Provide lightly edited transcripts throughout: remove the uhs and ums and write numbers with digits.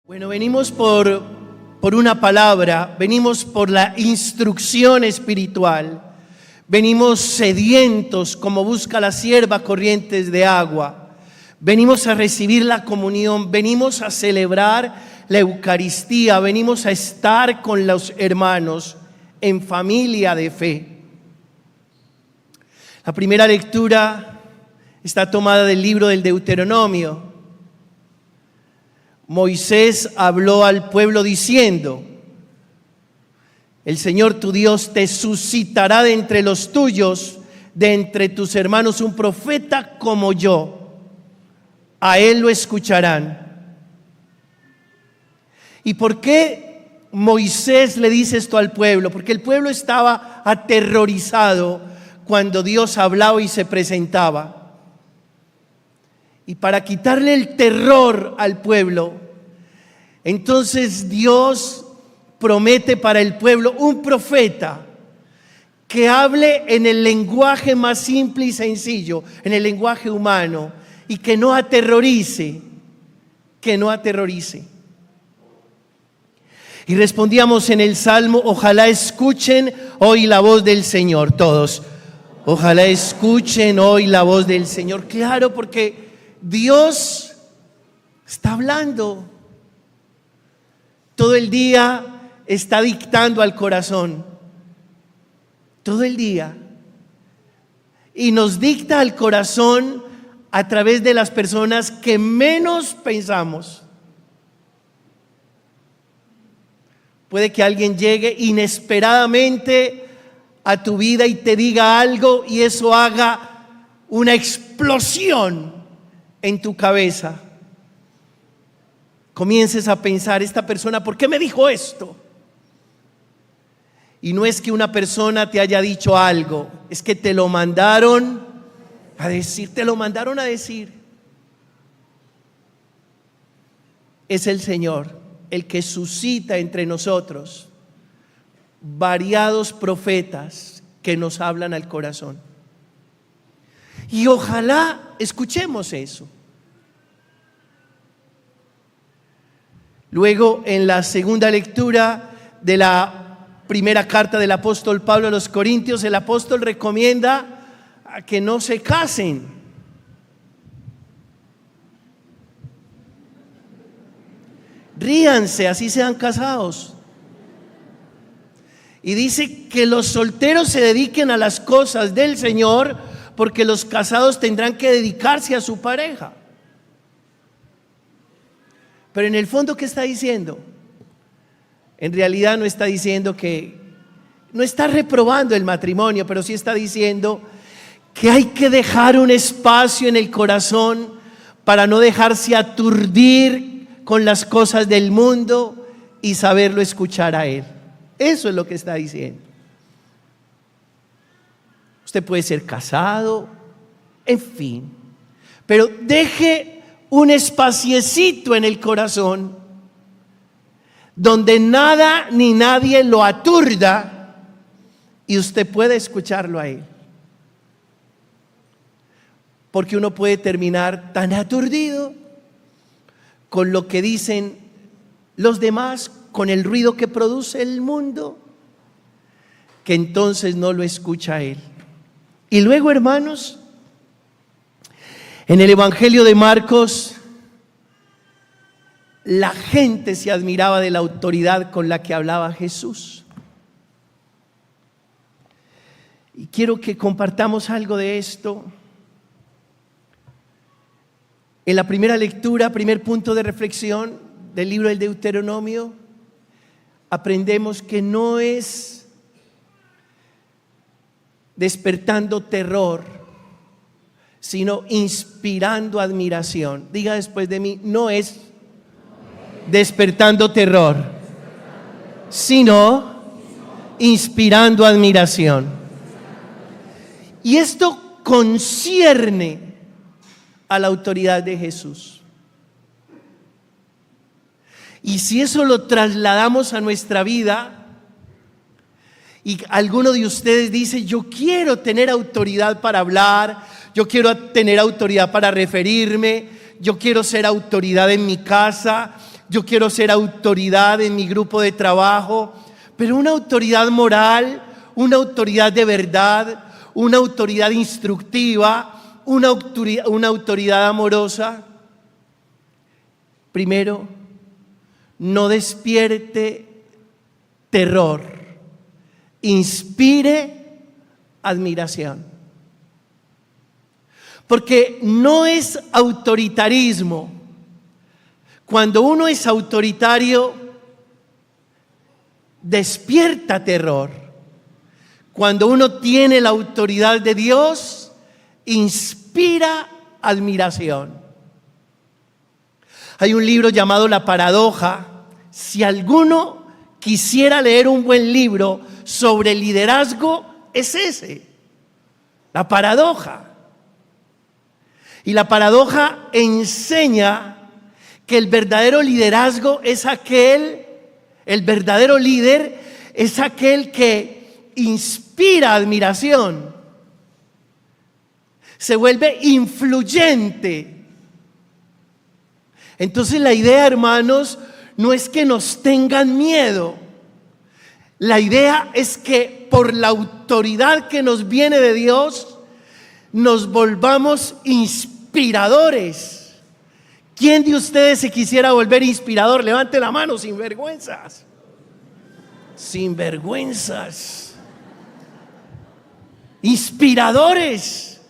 Bueno, venimos por una palabra, venimos por la instrucción espiritual, venimos sedientos como busca la sierva corrientes de agua, venimos a recibir la comunión, venimos a celebrar la Eucaristía, venimos a estar con los hermanos en familia de fe. La primera lectura está tomada del libro del Deuteronomio. Moisés habló al pueblo diciendo: el Señor tu Dios te suscitará de entre los tuyos, de entre tus hermanos, un profeta como yo. A él lo escucharán. ¿Y por qué Moisés le dice esto al pueblo? Porque el pueblo estaba aterrorizado cuando Dios hablaba y se presentaba. Y para quitarle el terror al pueblo, entonces Dios promete para el pueblo un profeta que hable en el lenguaje más simple y sencillo, en el lenguaje humano, y que no aterrorice, Y respondíamos en el Salmo: ojalá escuchen hoy la voz del Señor. Todos, ojalá escuchen hoy la voz del Señor. Claro, porque Dios está hablando. Todo el día está dictando al corazón. Todo el día. Y nos dicta al corazón a través de las personas que menos pensamos. Puede que alguien llegue inesperadamente a tu vida y te diga algo y eso haga una explosión en tu cabeza. Comiences a pensar: esta persona, ¿por qué me dijo esto? Y no es que una persona te haya dicho algo, es que te lo mandaron a decir, Es el Señor el que suscita entre nosotros variados profetas que nos hablan al corazón. Y ojalá escuchemos eso. Luego, en la segunda lectura de la primera carta del apóstol Pablo a los Corintios, el apóstol recomienda a que no se casen. Ríanse, así sean casados. Y dice que los solteros se dediquen a las cosas del Señor, porque los casados tendrán que dedicarse a su pareja. Pero en el fondo, ¿qué está diciendo? En realidad no está diciendo no está reprobando el matrimonio, pero sí está diciendo que hay que dejar un espacio en el corazón para no dejarse aturdir con las cosas del mundo y saberlo escuchar a Él. Eso es lo que está diciendo. Usted puede ser casado, en fin, pero deje un espaciecito en el corazón donde nada ni nadie lo aturda y usted puede escucharlo a Él. Porque uno puede terminar tan aturdido con lo que dicen los demás, con el ruido que produce el mundo, que entonces no lo escucha a Él. Y luego, hermanos, en el Evangelio de Marcos, la gente se admiraba de la autoridad con la que hablaba Jesús. Y quiero que compartamos algo de esto. En la primera lectura, primer punto de reflexión del libro del Deuteronomio, aprendemos que no es despertando terror, sino inspirando admiración. Diga después de mí: no es despertando terror, sino inspirando admiración. Y esto concierne a la autoridad de Jesús. Y si eso lo trasladamos a nuestra vida, y alguno de ustedes dice: yo quiero tener autoridad para hablar, yo quiero tener autoridad para referirme, yo quiero ser autoridad en mi casa, yo quiero ser autoridad en mi grupo de trabajo, pero una autoridad moral, una autoridad de verdad, una autoridad instructiva, una autoridad amorosa. Primero, no despierte terror, inspire admiración. Porque no es autoritarismo. Cuando uno es autoritario, despierta terror. Cuando uno tiene la autoridad de Dios, inspira admiración. Hay un libro llamado La Paradoja. Si alguno quisiera leer un buen libro sobre liderazgo, es ese, La Paradoja. Y La Paradoja enseña que el verdadero liderazgo es el verdadero líder es aquel que inspira admiración, se vuelve influyente. Entonces la idea, hermanos, no es que nos tengan miedo. La idea es que por la autoridad que nos viene de Dios, nos volvamos inspiradores. ¿Quién de ustedes se quisiera volver inspirador? Levante la mano, sin vergüenzas. Sin vergüenzas. Inspiradores.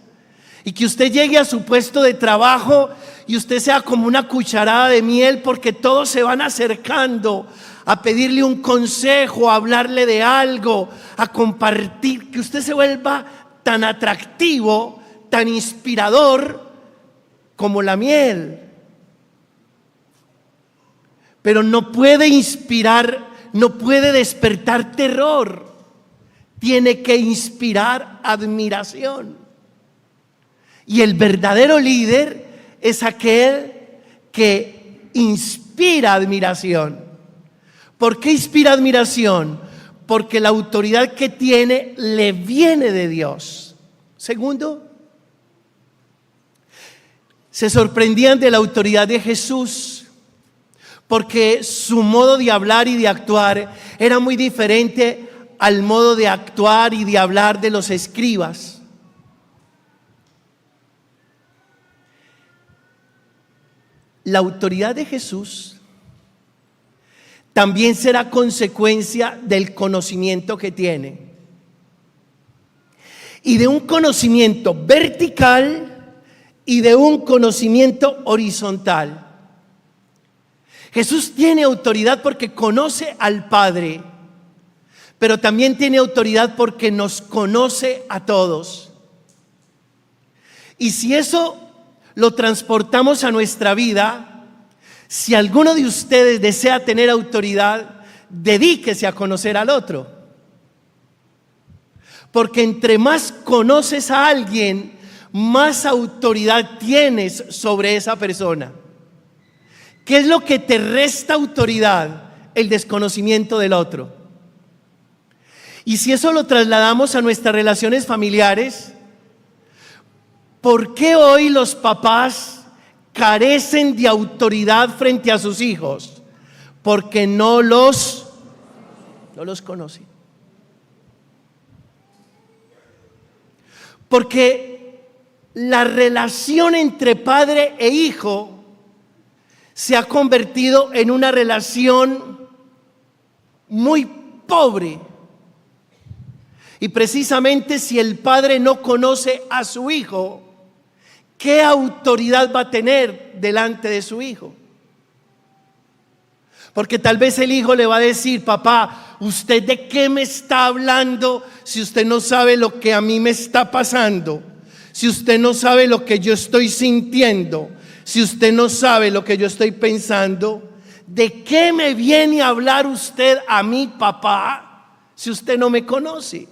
Y que usted llegue a su puesto de trabajo y usted sea como una cucharada de miel, porque todos se van acercando a pedirle un consejo, a hablarle de algo, a compartir, que usted se vuelva tan atractivo, tan inspirador como la miel. Pero no puede inspirar, no puede despertar terror. Tiene que inspirar admiración. Y el verdadero líder es aquel que inspira admiración. ¿Por qué inspira admiración? Porque la autoridad que tiene le viene de Dios. Segundo, se sorprendían de la autoridad de Jesús, porque su modo de hablar y de actuar era muy diferente al modo de actuar y de hablar de los escribas. La autoridad de Jesús también será consecuencia del conocimiento que tiene. Y de un conocimiento vertical y de un conocimiento horizontal. Jesús tiene autoridad porque conoce al Padre, pero también tiene autoridad porque nos conoce a todos. Y si eso lo transportamos a nuestra vida, si alguno de ustedes desea tener autoridad, dedíquese a conocer al otro. Porque entre más conoces a alguien, más autoridad tienes sobre esa persona. ¿Qué es lo que te resta autoridad? El desconocimiento del otro. Y si eso lo trasladamos a nuestras relaciones familiares, ¿por qué hoy los papás carecen de autoridad frente a sus hijos? Porque no los conocen. Porque la relación entre padre e hijo se ha convertido en una relación muy pobre. Y precisamente si el padre no conoce a su hijo, ¿qué autoridad va a tener delante de su hijo? Porque tal vez el hijo le va a decir: papá, ¿usted de qué me está hablando si usted no sabe lo que a mí me está pasando? Si usted no sabe lo que yo estoy sintiendo, si usted no sabe lo que yo estoy pensando, ¿de qué me viene a hablar usted a mí, papá, si usted no me conoce?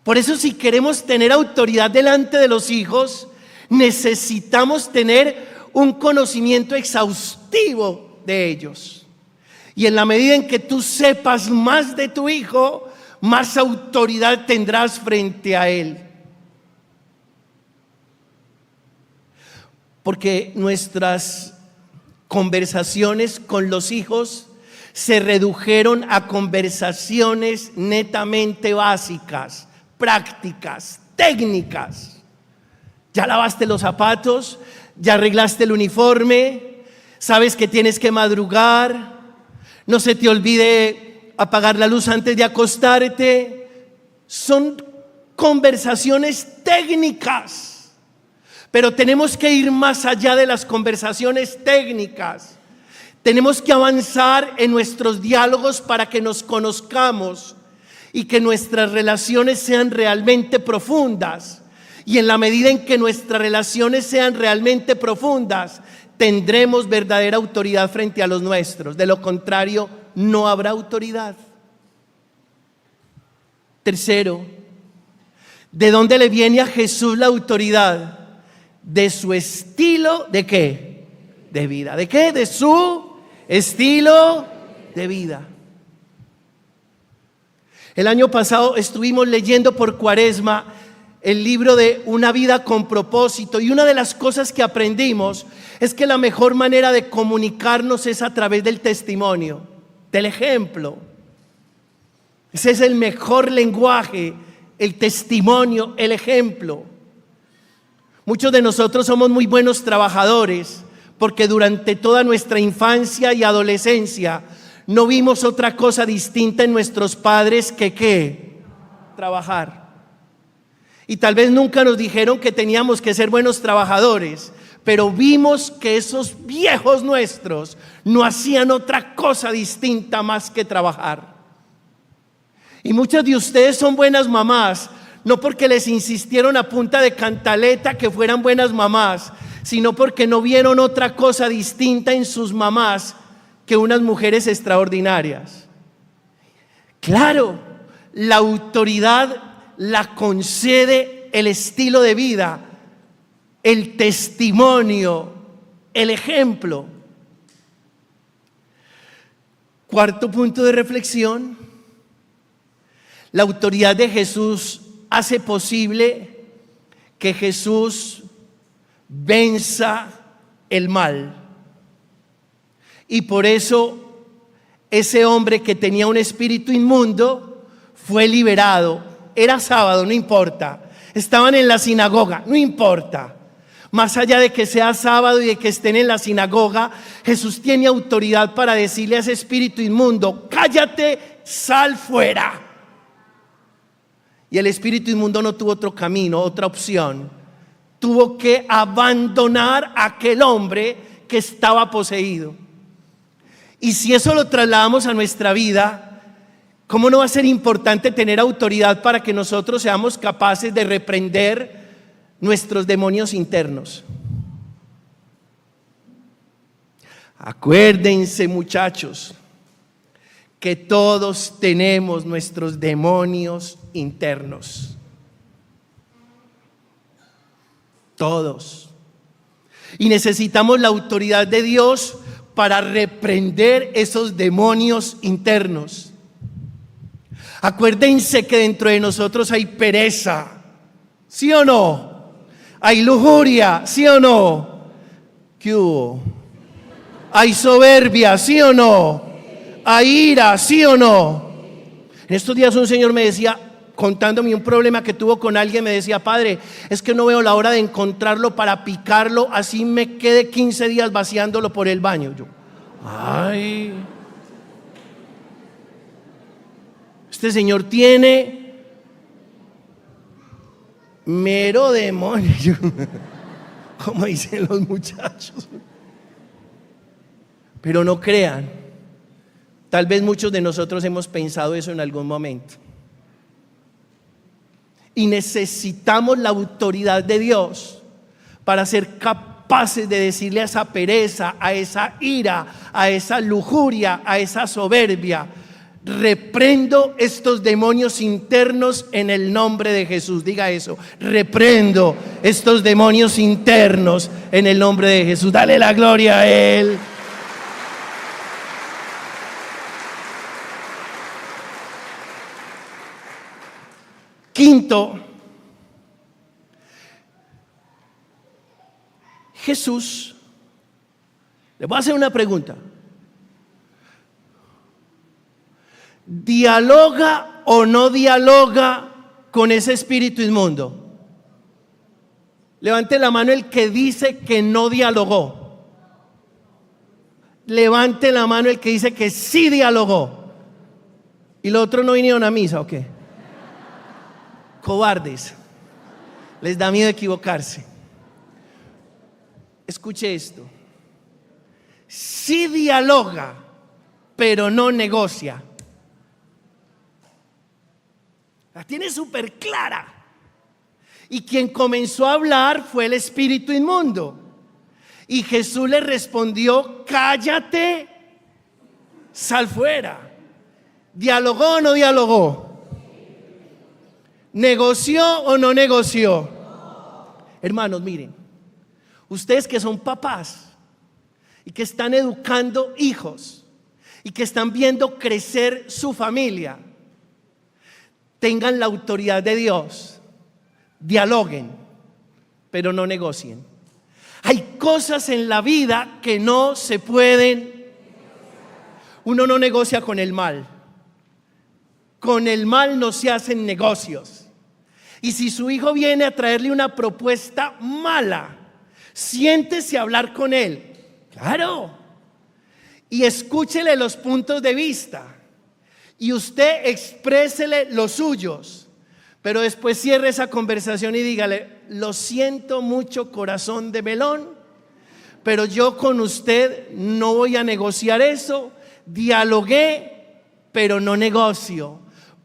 Por eso, si queremos tener autoridad delante de los hijos, necesitamos tener un conocimiento exhaustivo de ellos. Y en la medida en que tú sepas más de tu hijo, más autoridad tendrás frente a él. Porque nuestras conversaciones con los hijos se redujeron a conversaciones netamente básicas, prácticas, técnicas. ¿Ya lavaste los zapatos? ¿Ya arreglaste el uniforme? ¿Sabes que tienes que madrugar? No se te olvide apagar la luz antes de acostarte. Son conversaciones técnicas, pero tenemos que ir más allá de las conversaciones técnicas. Tenemos que avanzar en nuestros diálogos para que nos conozcamos y que nuestras relaciones sean realmente profundas. Y en la medida en que nuestras relaciones sean realmente profundas, tendremos verdadera autoridad frente a los nuestros. De lo contrario, no habrá autoridad. Tercero, ¿de dónde le viene a Jesús la autoridad? De su estilo, ¿de qué? De vida. ¿De qué? De su estilo de vida. El año pasado estuvimos leyendo por Cuaresma el libro de Una vida con propósito, y una de las cosas que aprendimos es que la mejor manera de comunicarnos es a través del testimonio, del ejemplo. Ese es el mejor lenguaje, el testimonio, el ejemplo. Muchos de nosotros somos muy buenos trabajadores porque durante toda nuestra infancia y adolescencia no vimos otra cosa distinta en nuestros padres que ¿qué? Trabajar. Y tal vez nunca nos dijeron que teníamos que ser buenos trabajadores, pero vimos que esos viejos nuestros no hacían otra cosa distinta más que trabajar. Y muchas de ustedes son buenas mamás, no porque les insistieron a punta de cantaleta que fueran buenas mamás, sino porque no vieron otra cosa distinta en sus mamás que unas mujeres extraordinarias. Claro, la autoridad la concede el estilo de vida, el testimonio, el ejemplo. Cuarto punto de reflexión: la autoridad de Jesús hace posible que Jesús venza el mal. Y por eso ese hombre que tenía un espíritu inmundo fue liberado. Era sábado, no importa. Estaban en la sinagoga, no importa. Más allá de que sea sábado y de que estén en la sinagoga, Jesús tiene autoridad para decirle a ese espíritu inmundo: cállate, sal fuera. Y el espíritu inmundo no tuvo otro camino, otra opción. Tuvo que abandonar a aquel hombre que estaba poseído. Y si eso lo trasladamos a nuestra vida, ¿cómo no va a ser importante tener autoridad para que nosotros seamos capaces de reprender nuestros demonios internos? Acuérdense, muchachos, que todos tenemos nuestros demonios internos. Todos. Y necesitamos la autoridad de Dios para reprender esos demonios internos. Acuérdense que dentro de nosotros hay pereza, ¿sí o no? Hay lujuria, ¿sí o no? ¿Qué hubo? Hay soberbia, ¿sí o no? Hay ira, ¿sí o no? En estos días un señor me decía, contándome un problema que tuvo con alguien, me decía: padre, es que no veo la hora de encontrarlo para picarlo, así me quede 15 días vaciándolo por el baño. Yo, ay, este señor tiene mero demonio, como dicen los muchachos. Pero no crean, tal vez muchos de nosotros hemos pensado eso en algún momento. Y necesitamos la autoridad de Dios para ser capaces de decirle a esa pereza, a esa ira, a esa lujuria, a esa soberbia: reprendo estos demonios internos en el nombre de Jesús. Diga eso: reprendo estos demonios internos en el nombre de Jesús. Dale la gloria a Él. Quinto, Jesús Les voy a hacer una pregunta. ¿Dialoga o no dialoga con ese espíritu inmundo? Levante la mano el que dice que no dialogó. Levante la mano el que dice que sí dialogó. ¿Y los otros no vinieron a misa o qué? Cobardes. Les da miedo equivocarse. Escuche esto. Sí dialoga, pero no negocia. La tiene súper clara. Y quien comenzó a hablar fue el espíritu inmundo. Y Jesús le respondió: cállate, sal fuera. ¿Dialogó o no dialogó? ¿Negoció o no negoció? Hermanos, miren, ustedes que son papás y que están educando hijos y que están viendo crecer su familia, tengan la autoridad de Dios. Dialoguen, pero no negocien. Hay cosas en la vida que no se pueden. Uno no negocia con el mal. Con el mal no se hacen negocios. Y si su hijo viene a traerle una propuesta mala, siéntese a hablar con él. Claro. Y escúchele los puntos de vista. Y usted exprésele los suyos. Pero después cierre esa conversación y dígale: lo siento mucho, corazón de melón, pero yo con usted no voy a negociar eso. Dialogué, pero no negocio,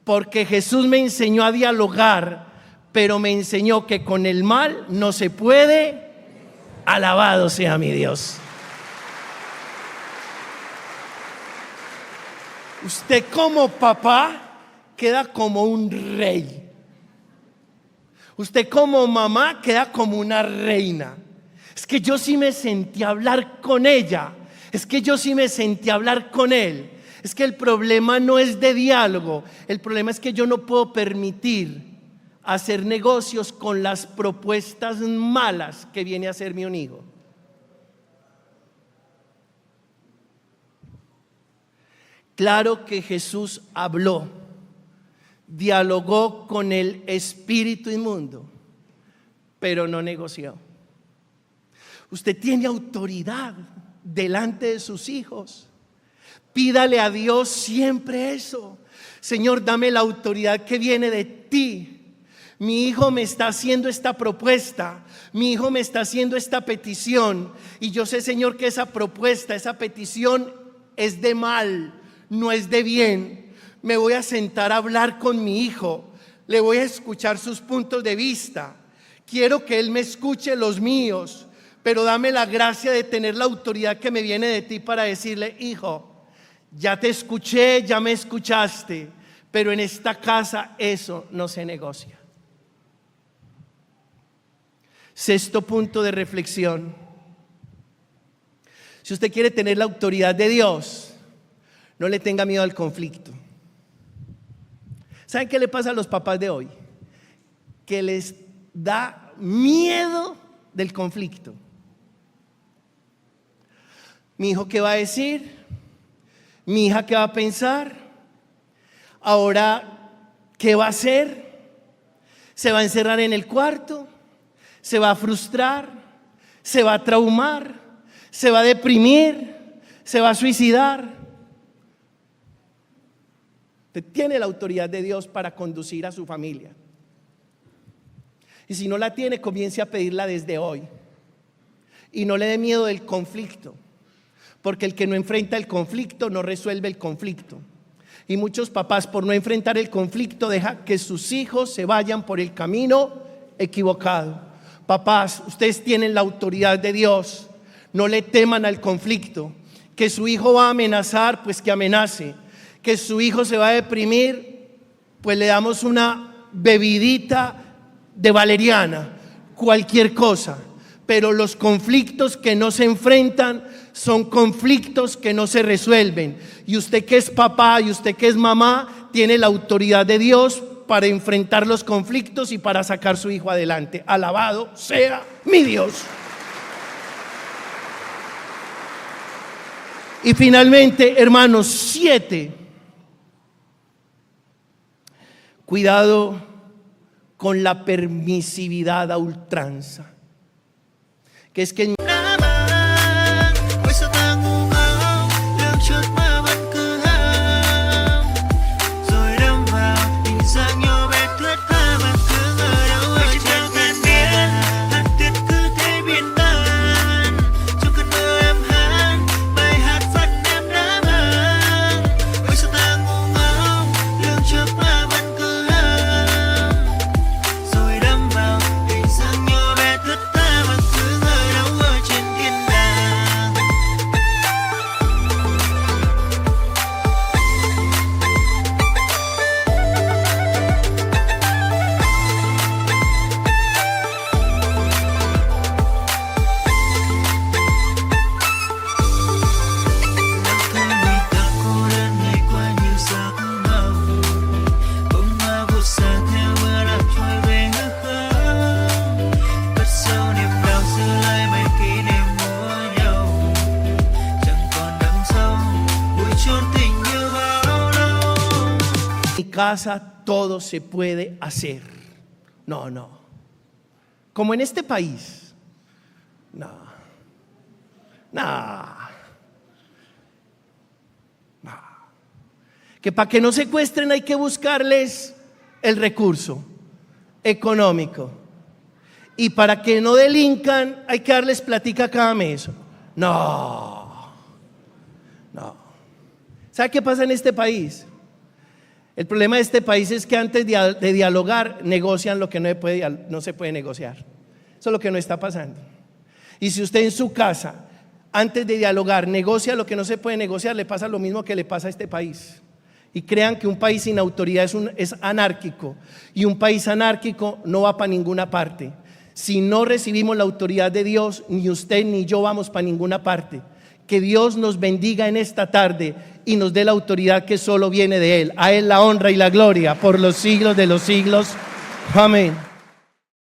porque Jesús me enseñó a dialogar, pero me enseñó que con el mal no se puede. Alabado sea mi Dios. Usted como papá queda como un rey. Usted como mamá queda como una reina. Es que yo sí me sentí a hablar con ella. Es que yo sí me sentí a hablar con él. Es que el problema no es de diálogo. El problema es que yo no puedo permitir hacer negocios con las propuestas malas que viene a hacerme un hijo. Claro que Jesús habló. Dialogó con el espíritu inmundo, pero no negoció. Usted tiene autoridad delante de sus hijos. Pídale a Dios siempre eso: Señor, dame la autoridad que viene de ti. Mi hijo me está haciendo esta propuesta, mi hijo me está haciendo esta petición, y yo sé, Señor, que esa propuesta, esa petición es de mal, no es de bien. Me voy a sentar a hablar con mi hijo, le voy a escuchar sus puntos de vista. Quiero que él me escuche los míos, pero dame la gracia de tener la autoridad que me viene de ti para decirle: hijo, ya te escuché, ya me escuchaste, pero en esta casa eso no se negocia. Sexto punto de reflexión: si usted quiere tener la autoridad de Dios, no le tenga miedo al conflicto. ¿Saben qué le pasa a los papás de hoy? Que les da miedo del conflicto. ¿Mi hijo qué va a decir? ¿Mi hija qué va a pensar? ¿Ahora qué va a hacer? ¿Se va a encerrar en el cuarto? ¿Se va a frustrar? ¿Se va a traumar? ¿Se va a deprimir? ¿Se va a suicidar? Usted tiene la autoridad de Dios para conducir a su familia. Y si no la tiene, comience a pedirla desde hoy. Y no le dé miedo del conflicto, porque el que no enfrenta el conflicto no resuelve el conflicto. Y muchos papás, por no enfrentar el conflicto, dejan que sus hijos se vayan por el camino equivocado. Papás, ustedes tienen la autoridad de Dios. No le teman al conflicto. Que su hijo va a amenazar, pues que amenace. Que su hijo se va a deprimir, pues le damos una bebidita de valeriana, cualquier cosa. Pero los conflictos que no se enfrentan son conflictos que no se resuelven. Y usted que es papá y usted que es mamá tiene la autoridad de Dios para enfrentar los conflictos y para sacar a su hijo adelante. Alabado sea mi Dios. Y finalmente, hermanos, 7. Cuidado con la permisividad a ultranza. Que es que casa todo se puede hacer. No. Como en este país. No. Que para que no secuestren hay que buscarles el recurso económico. Y para que no delincan hay que darles platica cada mes. No. ¿Sabe qué pasa en este país? El problema de este país es que antes de dialogar negocian lo que no se puede negociar. Eso es lo que no está pasando. Y si usted en su casa, antes de dialogar, negocia lo que no se puede negociar, le pasa lo mismo que le pasa a este país. Y crean que un país sin autoridad es anárquico. Y un país anárquico no va para ninguna parte. Si no recibimos la autoridad de Dios, ni usted ni yo vamos para ninguna parte. Que Dios nos bendiga en esta tarde y nos dé la autoridad que solo viene de Él. A Él la honra y la gloria por los siglos de los siglos. Amén.